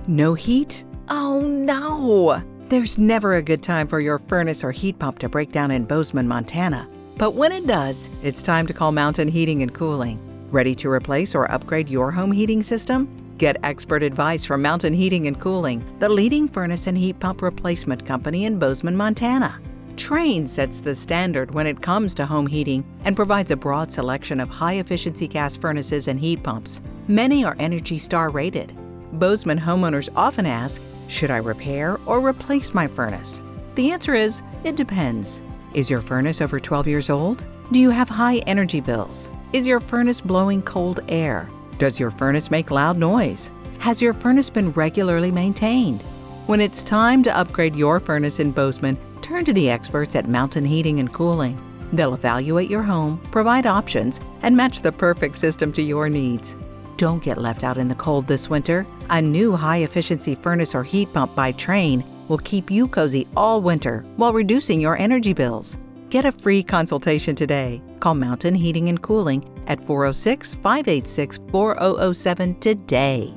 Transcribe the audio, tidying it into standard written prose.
No heat? Oh no! There's never a good time for your furnace or heat pump to break down in Bozeman, Montana. But when it does, it's time to call Mountain Heating and Cooling. Ready to replace or upgrade your home heating system? Get expert advice from Mountain Heating and Cooling, the leading furnace and heat pump replacement company in Bozeman, Montana. Trane sets the standard when it comes to home heating and provides a broad selection of high-efficiency gas furnaces and heat pumps. Many are ENERGY STAR rated. Bozeman homeowners often ask, should I repair or replace my furnace? The answer is, it depends. Is your furnace over 12 years old? Do you have high energy bills? Is your furnace blowing cold air? Does your furnace make loud noise? Has your furnace been regularly maintained? When it's time to upgrade your furnace in Bozeman, turn to the experts at Mountain Heating and Cooling. They'll evaluate your home, provide options, and match the perfect system to your needs. Don't get left out in the cold this winter. A new high-efficiency furnace or heat pump by Trane will keep you cozy all winter while reducing your energy bills. Get a free consultation today. Call Mountain Heating and Cooling at 406-586-4007 today.